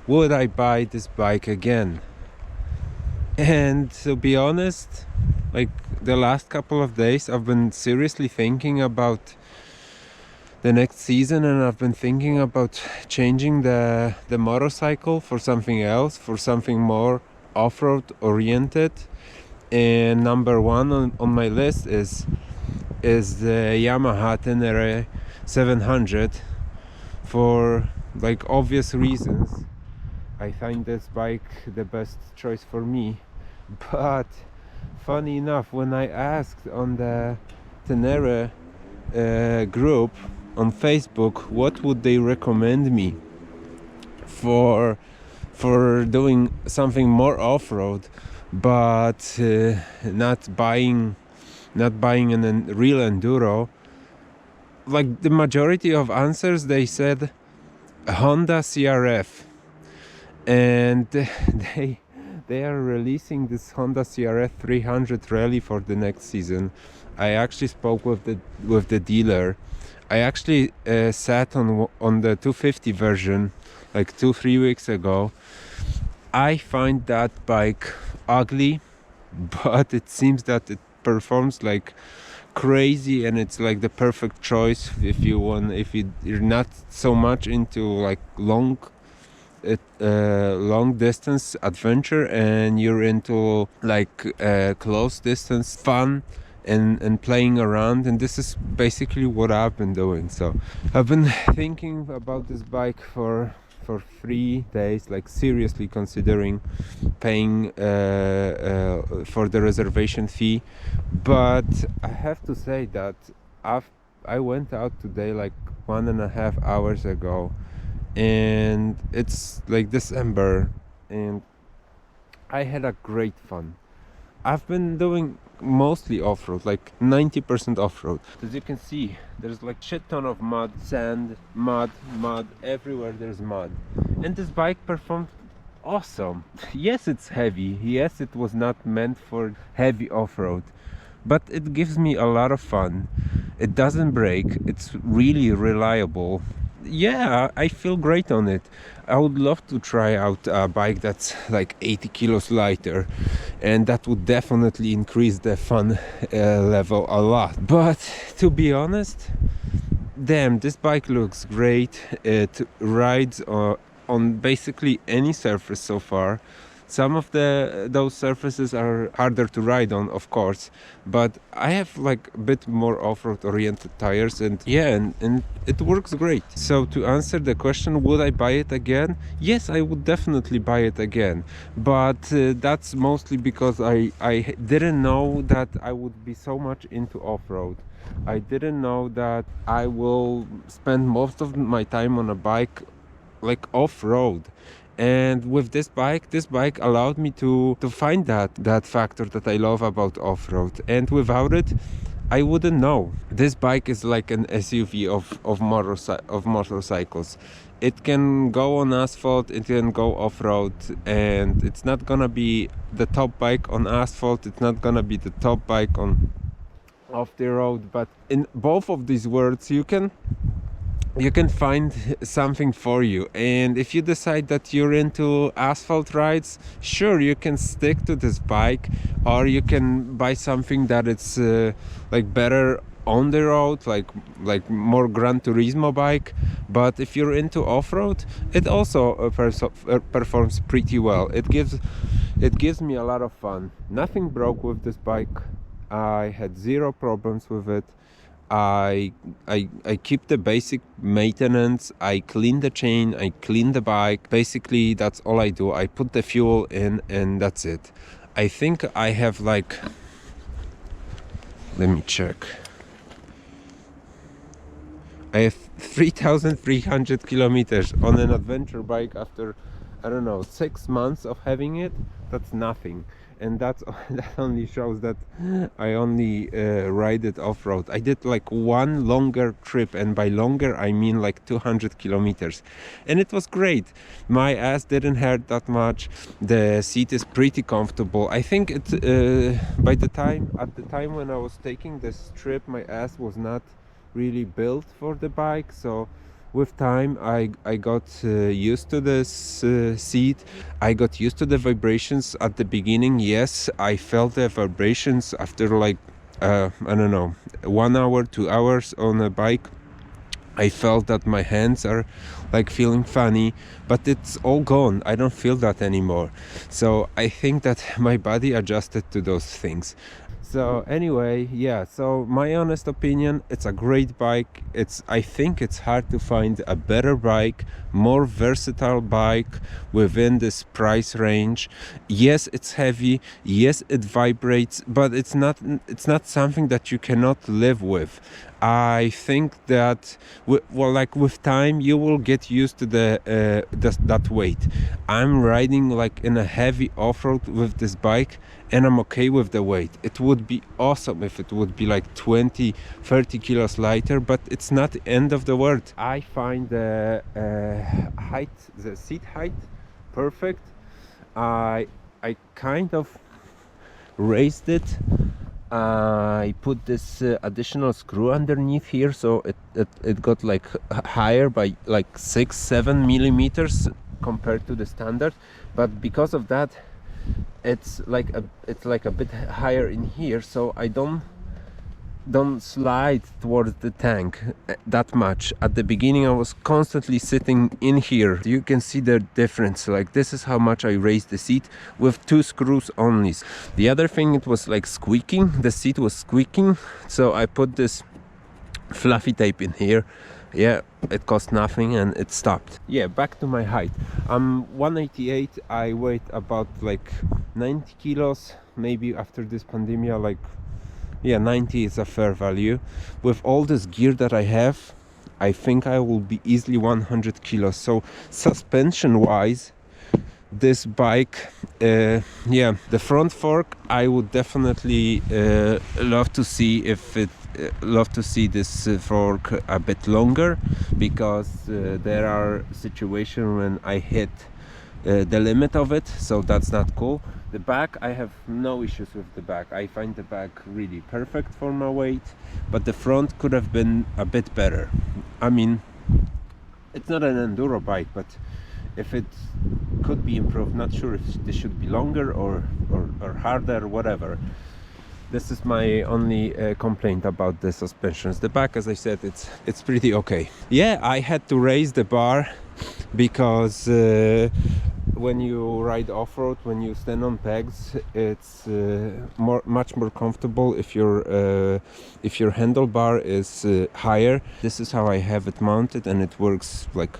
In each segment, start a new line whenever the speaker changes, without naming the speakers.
would I buy this bike again? And to be honest, like the last couple of days I've been seriously thinking about the next season, and I've been thinking about changing the motorcycle for something else, for something more off-road oriented. And number one on my list is the Yamaha Tenere 700, for like obvious reasons. I find this bike the best choice for me. But funny enough, when I asked on the Tenere group on Facebook what would they recommend me for doing something more off-road, but not buying an real enduro, like the majority of answers, they said Honda CRF. And they are releasing this Honda CRF 300 Rally for the next season. I actually spoke with the dealer. I actually sat on the 250 version like 2-3 weeks ago. I find that bike ugly, but it seems that it performs like crazy, and it's like the perfect choice if you're not so much into like long distance adventure, and you're into like close distance fun and playing around. And this is basically what I've been doing. So I've been thinking about this bike for 3 days, like seriously considering paying for the reservation fee. But I have to say that I went out today like 1.5 hours ago, and it's like December, and I had a great fun. I've been doing mostly off-road, like 90% off-road. As you can see, there's like shit ton of mud, sand, mud, everywhere there's mud. And this bike performed awesome. Yes, it's heavy. Yes, it was not meant for heavy off-road, but it gives me a lot of fun. It doesn't break. It's really reliable. Yeah, I feel great on it. I would love to try out a bike that's like 80 kilos lighter, and that would definitely increase the fun level a lot. But to be honest, damn, this bike looks great. It rides on basically any surface so far. Some of those surfaces are harder to ride on, of course, but I have like a bit more off-road oriented tires, and yeah, and it works great. So to answer the question, would I buy it again? Yes, I would definitely buy it again, but that's mostly because I didn't know that I would be so much into off-road. I didn't know that I will spend most of my time on a bike like off-road. And with this bike allowed me to find that factor that I love about off-road. And without it, I wouldn't know. This bike is like an SUV of motorcycles. It can go on asphalt, it can go off-road, and it's not gonna be the top bike on asphalt, it's not gonna be the top bike on off the road. But in both of these worlds, you can find something for you. And if you decide that you're into asphalt rides, sure, you can stick to this bike, or you can buy something that it's like better on the road, like more Gran Turismo bike. But if you're into off-road, it also performs pretty well. It gives me a lot of fun. Nothing broke with this bike. I had zero problems with it. I keep the basic maintenance. I clean the chain, I clean the bike. Basically, that's all I do. I put the fuel in, and that's it. I think I have like, let me check. I have 3,300 kilometers on an adventure bike after, I don't know, 6 months of having it. That's nothing. And that only shows that I only ride it off-road. I did like one longer trip, and by longer I mean like 200 kilometers, and it was great. My ass didn't hurt that much. The seat is pretty comfortable. I think it at the time when I was taking this trip, my ass was not really built for the bike, so with time I got used to this seat. I got used to the vibrations at the beginning. Yes, I felt the vibrations after like I don't know, 1 hour, 2 hours on a bike. I felt that my hands are like feeling funny, but it's all gone. I don't feel that anymore. So I think that my body adjusted to those things. So anyway, yeah, so my honest opinion, it's a great bike. I think it's hard to find a better bike, more versatile bike within this price range. Yes, it's heavy, yes, it vibrates, but it's not something that you cannot live with. I think that like with time you will get used to that weight. I'm riding like in a heavy off-road with this bike, and I'm okay with the weight. It would be awesome if it would be like 20-30 kilos lighter, but it's not the end of the world. I find the seat height perfect. I kind of raised it. I put this additional screw underneath here, so it got like higher by like 6-7 millimeters compared to the standard, but because of that it's like a bit higher in here, so I don't slide towards the tank that much. At the beginning I was constantly sitting in here. You can see the difference. Like, this is how much I raised the seat with 2 screws only. The other thing, it was like squeaking. The seat was squeaking, so I put this fluffy tape in here. Yeah, it cost nothing and it stopped. Yeah, back to my height. I'm 188. I weigh about like 90 kilos. Maybe after this pandemic, like, yeah, 90 is a fair value. With all this gear that I have, I think I will be easily 100 kilos. So suspension wise, this bike, yeah, the front fork, I would definitely love to see this fork a bit longer, because there are situations when I hit the limit of it, so that's not cool. The back, I have no issues with the back. I find the back really perfect for my weight, but the front could have been a bit better. I mean, it's not an enduro bike, but if it could be improved, not sure if this should be longer or harder, whatever. This is my only complaint about the suspensions. The back, as I said, it's pretty okay. Yeah, I had to raise the bar because when you ride off-road, when you stand on pegs, it's much more comfortable if your handlebar is higher. This is how I have it mounted, and it works like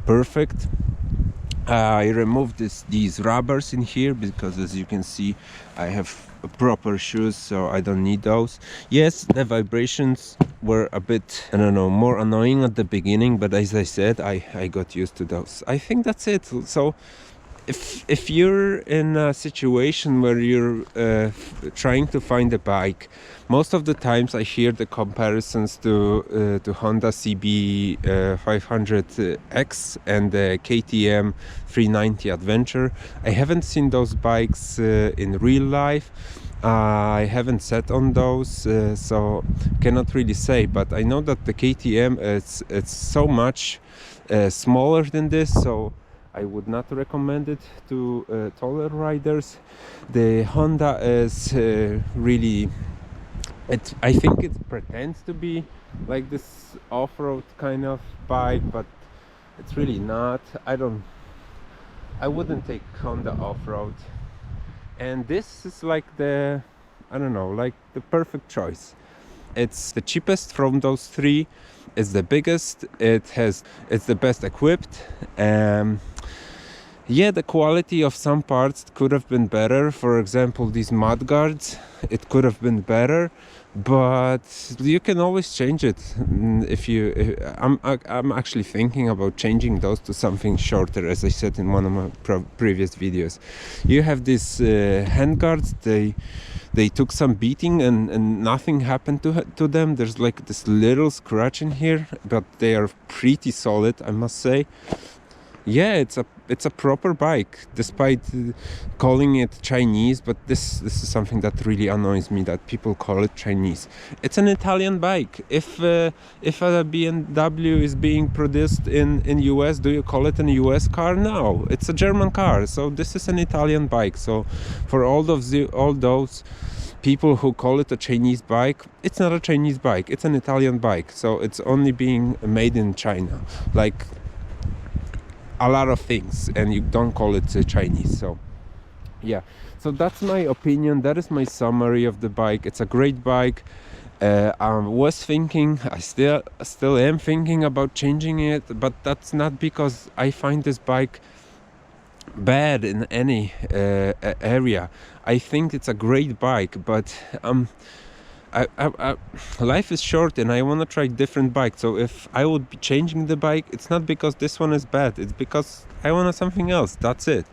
perfect. I removed these rubbers in here because, as you can see, I have proper shoes, so I don't need those. Yes, the vibrations were a bit, I don't know, more annoying at the beginning, but as I said, I got used to those. I think that's it. So if you're in a situation where you're trying to find a bike, most of the times I hear the comparisons to Honda CB 500X and the KTM 390 Adventure. I haven't seen those bikes in real life. I haven't sat on those, so cannot really say, but I know that the KTM it's so much smaller than this, so I would not recommend it to taller riders. The Honda is really, I think it pretends to be like this off-road kind of bike, but it's really not. I wouldn't take Honda off-road. And this is like the, I don't know, like the perfect choice. It's the cheapest from those three. It's the biggest. It's the best equipped. Yeah, the quality of some parts could have been better. For example, these mud guards, it could have been better, but you can always change it. I'm actually thinking about changing those to something shorter, as I said in one of my previous videos. You have these hand guards. They took some beating and nothing happened to them. There's like this little scratch in here, but they are pretty solid, I must say. Yeah, it's a proper bike, despite calling it Chinese. But this is something that really annoys me, that people call it Chinese. It's an Italian bike. If a BMW is being produced in US, do you call it an US car? No, it's a German car. So this is an Italian bike. So for all those people who call it a Chinese bike, it's not a Chinese bike. It's an Italian bike. So it's only being made in China, like a lot of things, and you don't call it Chinese. So yeah, so that's my opinion. That is my summary of the bike. It's a great bike. I was thinking, I still am thinking about changing it, but that's not because I find this bike bad in any area. I think it's a great bike, but life is short and I want to try different bikes. So if I would be changing the bike, it's not because this one is bad, it's because I want something else. That's it.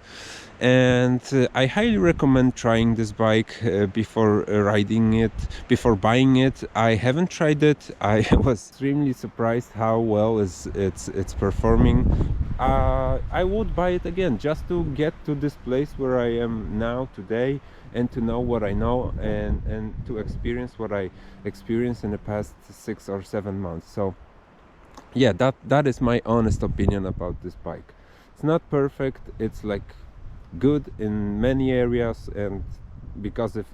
And I highly recommend trying this bike before riding it, before buying it. I haven't tried it. I was extremely surprised how well it's performing. I would buy it again just to get to this place where I am now today, and to know what I know, and to experience what I experienced in the past 6 or 7 months. So yeah, that is my honest opinion about this bike. It's not perfect. It's like good in many areas, and because of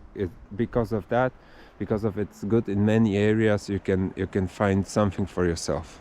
it's good in many areas, you can find something for yourself.